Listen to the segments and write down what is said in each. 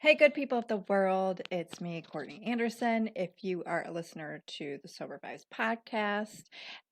Hey, good people of the world. It's me, Courtney Anderson. If you are a listener to the Sober Vibes podcast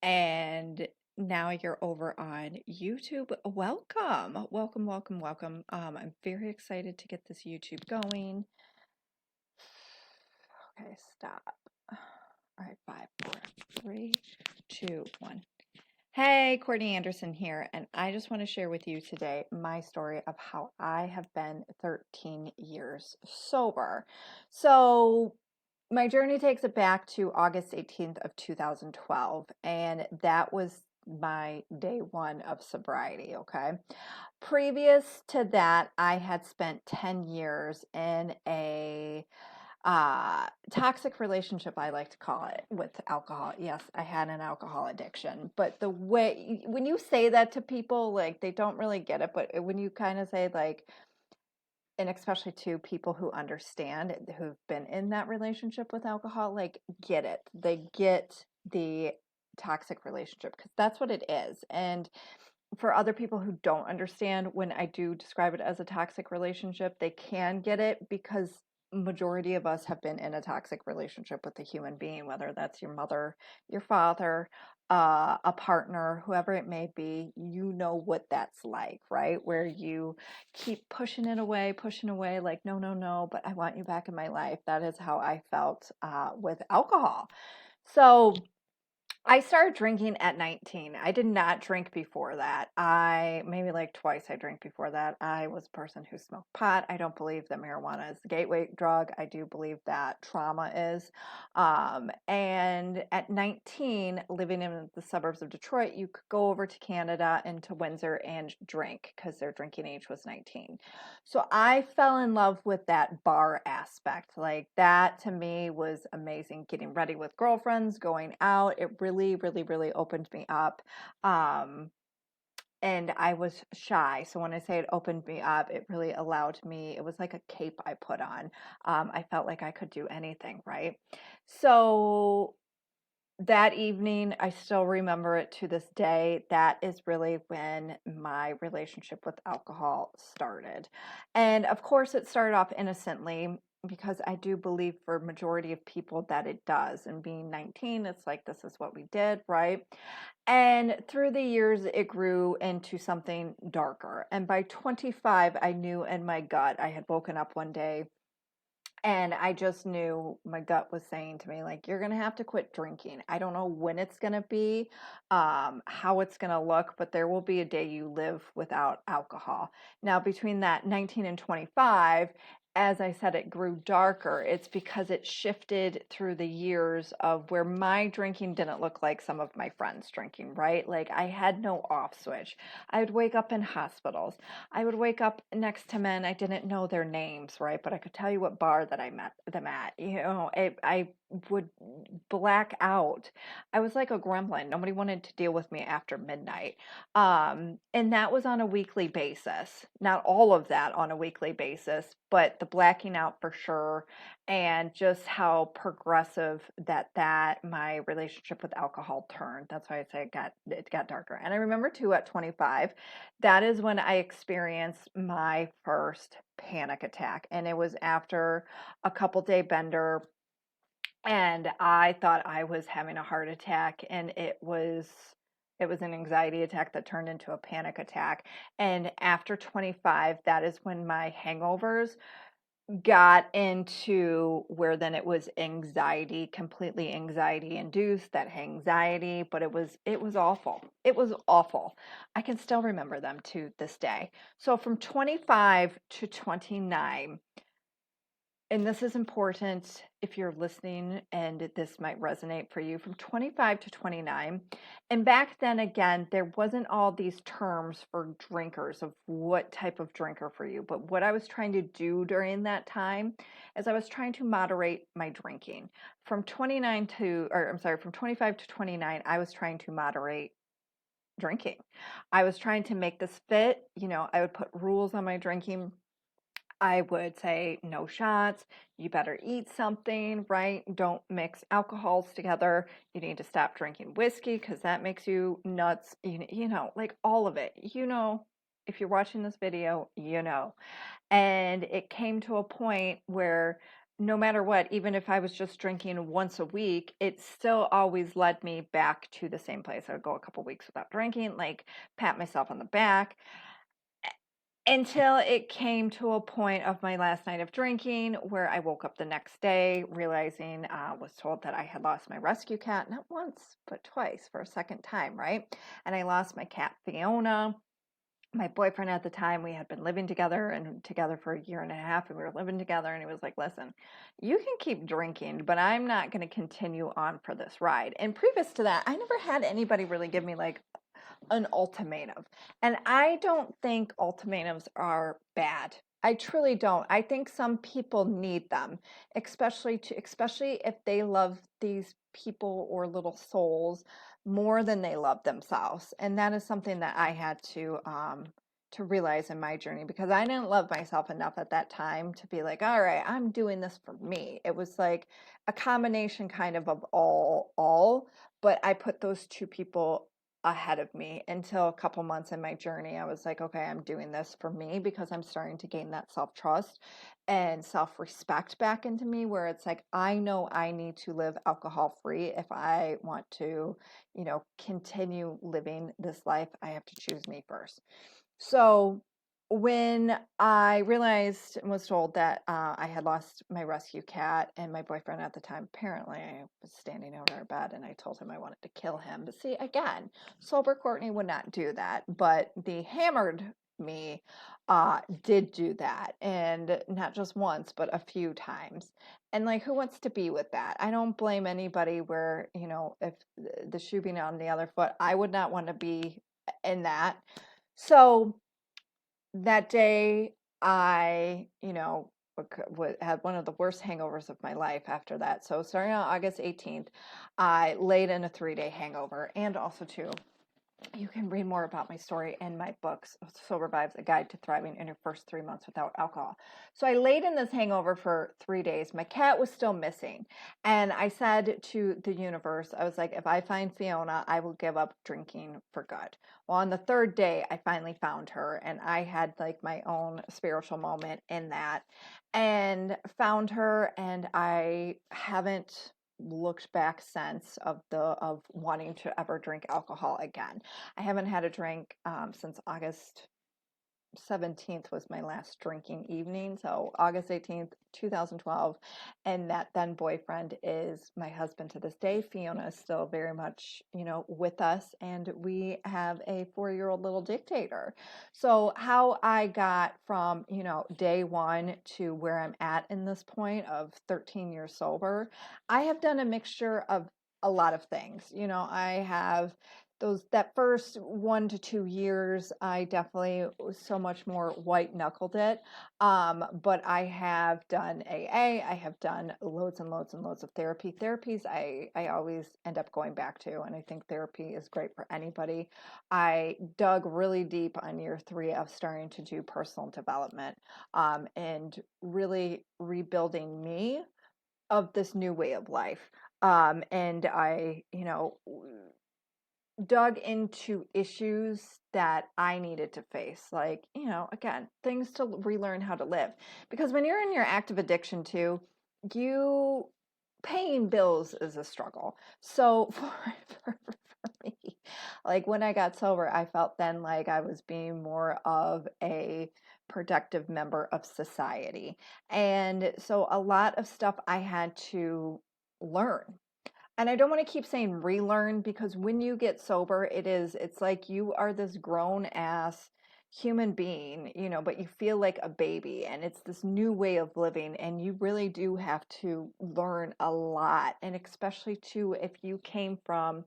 and now you're over on YouTube, welcome. Welcome, welcome, welcome. I'm very excited to get this YouTube going. Okay, stop. All right, 5, 4, 3, 2, 1. Hey, Courtney Anderson here, and I just want to share with you today my story of how I have been 13 years sober. So, my journey takes it back to August 18th of 2012, and that was my day one of sobriety, okay? Previous to that, I had spent 10 years in a toxic relationship, I like to call it, with alcohol. Yes, I had an alcohol addiction, but the way when you say that to people, like, they don't really get it, but when you kind of say, like, and especially to people who understand, who've been in that relationship with alcohol, like, get it. They get the toxic relationship because that's what it is. And for other people who don't understand, when I do describe it as a toxic relationship, they can get it because majority of us have been in a toxic relationship with a human being, whether that's your mother, your father, a partner, whoever it may be. You know what that's like, right? Where you keep pushing it away, like, no, no, no, but I want you back in my life. That is how I felt with alcohol. So I started drinking at 19. I did not drink before that. Maybe like twice I drank before that. I was a person who smoked pot. I don't believe that marijuana is the gateway drug. I do believe that trauma is. And at 19, living in the suburbs of Detroit, you could go over to Canada and to Windsor and drink because their drinking age was 19. So I fell in love with that bar aspect. Like, that to me was amazing. Getting ready with girlfriends, going out, it really, really, really opened me up. And I was shy. So when I say it opened me up, it really allowed me, it was like a cape I put on. I felt like I could do anything, right? So that evening, I still remember it to this day. That is really when my relationship with alcohol started. And of course, it started off innocently because I do believe for majority of people that it does. And being 19, it's like, this is what we did, right? And through the years, it grew into something darker. And by 25, I knew in my gut, I had woken up one day and I just knew my gut was saying to me, like, you're going to have to quit drinking. I don't know when it's going to be, how it's going to look, but there will be a day you live without alcohol. Now, between that 19 and 25, as I said, it grew darker. It's because it shifted through the years of where my drinking didn't look like some of my friends' drinking, right? Like, I had no off switch. I would wake up in hospitals. I would wake up next to men. I didn't know their names, right? But I could tell you what bar that I met them at. I would black out. I was like a gremlin. Nobody wanted to deal with me after midnight. And that was on a weekly basis. Not all of that on a weekly basis, but the blacking out for sure. And just how progressive that my relationship with alcohol turned. That's why I say it got darker. And I remember too, at 25, that is when I experienced my first panic attack. And it was after a couple day bender. And I thought I was having a heart attack. And it was an anxiety attack that turned into a panic attack. And after 25, that is when my hangovers got into where then it was anxiety, completely anxiety induced, that anxiety, but it was awful. It was awful. I can still remember them to this day. So from 25 to 29, and this is important if you're listening and this might resonate for you, from 25 to 29. And back then, again, there wasn't all these terms for drinkers of what type of drinker for you. But what I was trying to do during that time is I was trying to moderate my drinking. From 25 to 29, I was trying to moderate drinking. I was trying to make this fit. I would put rules on my drinking. I would say no shots. You better eat something, right? Don't mix alcohols together. You need to stop drinking whiskey because that makes you nuts. Like all of it. if you're watching this video, you know. And it came to a point where no matter what, even if I was just drinking once a week, it still always led me back to the same place. I would go a couple weeks without drinking, like pat myself on the back, until it came to a point of my last night of drinking where I woke up the next day realizing, was told that I had lost my rescue cat, not once, but twice for a second time, right? And I lost my cat, Fiona. My boyfriend at the time, we had been living together and together for a year and a half, and we were living together, and he was like, listen, you can keep drinking, but I'm not going to continue on for this ride. And previous to that, I never had anybody really give me like an ultimatum. And I don't think ultimatums are bad. I truly don't. I think some people need them, especially if they love these people or little souls more than they love themselves. And that is something that I had to realize in my journey, because I didn't love myself enough at that time to be like, all right, I'm doing this for me. It was like a combination kind of all, but I put those two people ahead of me until a couple months in my journey. I was like, okay, I'm doing this for me because I'm starting to gain that self-trust and self-respect back into me, where it's like, I know I need to live alcohol free if I want to, continue living this life. I have to choose me first. So when I realized and was told that I had lost my rescue cat, and my boyfriend at the time, apparently I was standing over our bed and I told him I wanted to kill him. But see, again, sober Courtney would not do that, but the hammered me did do that. And not just once, but a few times. And like, who wants to be with that? I don't blame anybody where, if the shoe being on the other foot, I would not want to be in that. So that day, I, had one of the worst hangovers of my life after that. So starting on August 18th, I laid in a 3-day hangover. And also, too, you can read more about my story in my books, Sober Vibes, A Guide to Thriving in Your First 3 Months Without Alcohol. So I laid in this hangover for 3 days. My cat was still missing. And I said to the universe, I was like, if I find Fiona, I will give up drinking for good. Well, on the third day, I finally found her, and I had like my own spiritual moment in that, and found her, and I haven't looked back since of wanting to ever drink alcohol again. I haven't had a drink since August 17th was my last drinking evening. So August 18th, 2012. And that then boyfriend is my husband to this day. Fiona is still very much, with us. And we have a 4-year-old little dictator. So how I got from, day one to where I'm at in this point of 13 years sober, I have done a mixture of a lot of things. I have that first 1 to 2 years, I definitely was so much more white knuckled it. But I have done AA. I have done loads and loads and loads of therapy. Therapies I always end up going back to, and I think therapy is great for anybody. I dug really deep on year 3 of starting to do personal development, and really rebuilding me of this new way of life. And I, dug into issues that I needed to face. Like, again, things to relearn how to live. Because when you're in your active addiction too, you paying bills is a struggle. So for me, like when I got sober, I felt then like I was being more of a productive member of society. And so a lot of stuff I had to learn, and I don't want to keep saying relearn, because when you get sober, it's like you are this grown ass human being, but you feel like a baby, and it's this new way of living, and you really do have to learn a lot. And especially too, if you came from,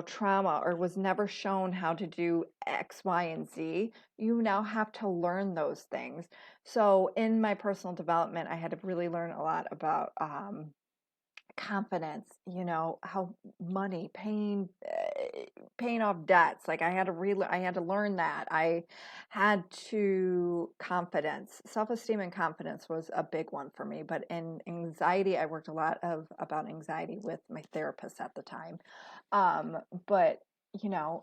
trauma, or was never shown how to do X, Y, and Z, you now have to learn those things. So in my personal development, I had to really learn a lot about, confidence, how money, paying off debts. Like I had to learn that. I had to confidence, self-esteem and confidence was a big one for me. But in anxiety, I worked a lot about anxiety with my therapist at the time. But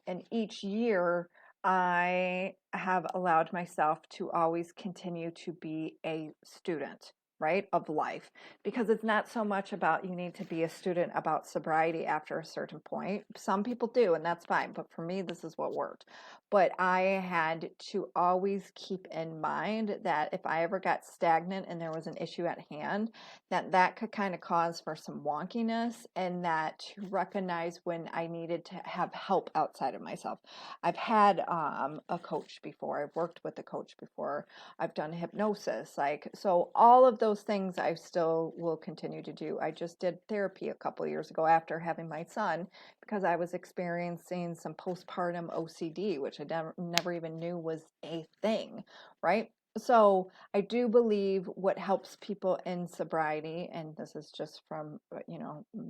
and each year I have allowed myself to always continue to be a student, right, of life, because it's not so much about you need to be a student about sobriety after a certain point. Some people do, and that's fine. But for me, this is what worked. But I had to always keep in mind that if I ever got stagnant and there was an issue at hand, that could kind of cause for some wonkiness, and that to recognize when I needed to have help outside of myself. I've had a coach before. I've worked with a coach before. I've done hypnosis. Like, so all of those things I still will continue to do. I just did therapy a couple of years ago after having my son because I was experiencing some postpartum OCD, which I never even knew was a thing, right? So I do believe what helps people in sobriety, and this is just from,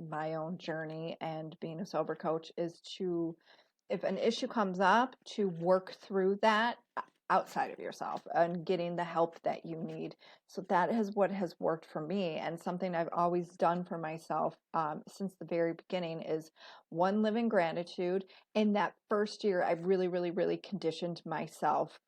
my own journey and being a sober coach, is to, if an issue comes up, to work through that outside of yourself and getting the help that you need. So that is what has worked for me, and something I've always done for myself since the very beginning is one, live in gratitude. In that first year, I really, really, really conditioned myself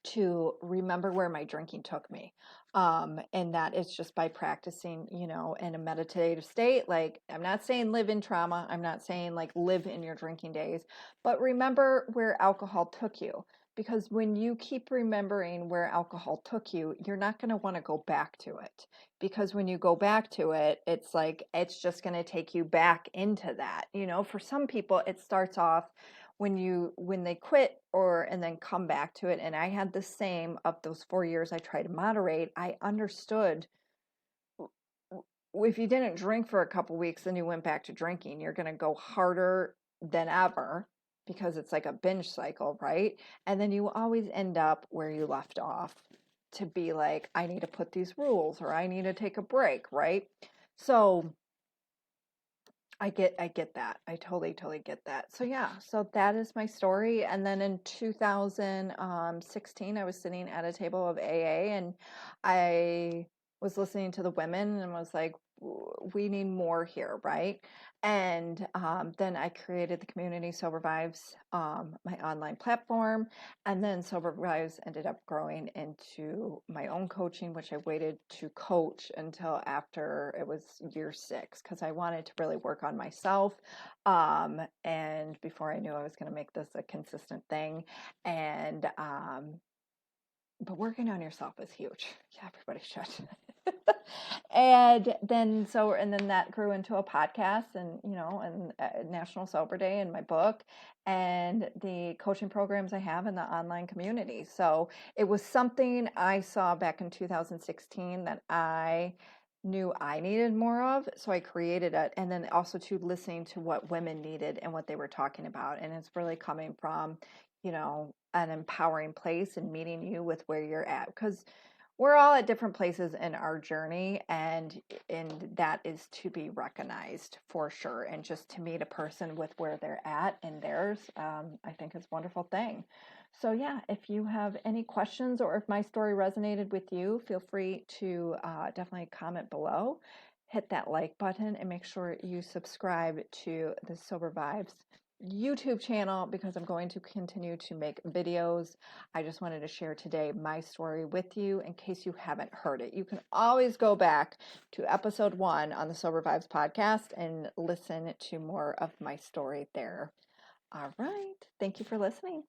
to remember where my drinking took me. And that is just by practicing, in a meditative state. Like, I'm not saying live in trauma. I'm not saying like live in your drinking days, but remember where alcohol took you. Because when you keep remembering where alcohol took you, you're not going to want to go back to it. Because when you go back to it, it's like, it's just going to take you back into that. For some people, it starts off when they quit or and then come back to it. And I had the same of those 4 years I tried to moderate. I understood, if you didn't drink for a couple weeks and you went back to drinking, you're going to go harder than ever because it's like a binge cycle, right? And then you always end up where you left off, to be like, I need to put these rules or I need to take a break, right? So I get that. I totally get that. So yeah, so that is my story. And then in 2016, I was sitting at a table of AA, and I was listening to the women and was like, We need more here, right?" And then I created the community Sober Vibes, my online platform, and then Sober Vibes ended up growing into my own coaching, which I waited to coach until after it was year 6 because I wanted to really work on myself. And before I knew I was going to make this a consistent thing. And but working on yourself is huge. Yeah, everybody should. And then that grew into a podcast, and National Sober Day, and my book, and the coaching programs I have in the online community. So it was something I saw back in 2016 that I knew I needed more of. So I created it. And then also to listening to what women needed and what they were talking about. And it's really coming from, an empowering place and meeting you with where you're at. Because we're all at different places in our journey, and that is to be recognized for sure. And just to meet a person with where they're at and theirs, I think is a wonderful thing. So yeah, if you have any questions or if my story resonated with you, feel free to definitely comment below, hit that like button, and make sure you subscribe to the Sober Vibes YouTube channel, because I'm going to continue to make videos. I just wanted to share today my story with you in case you haven't heard it. You can always go back to episode 1 on the Sober Vibes podcast and listen to more of my story there. All right. Thank you for listening.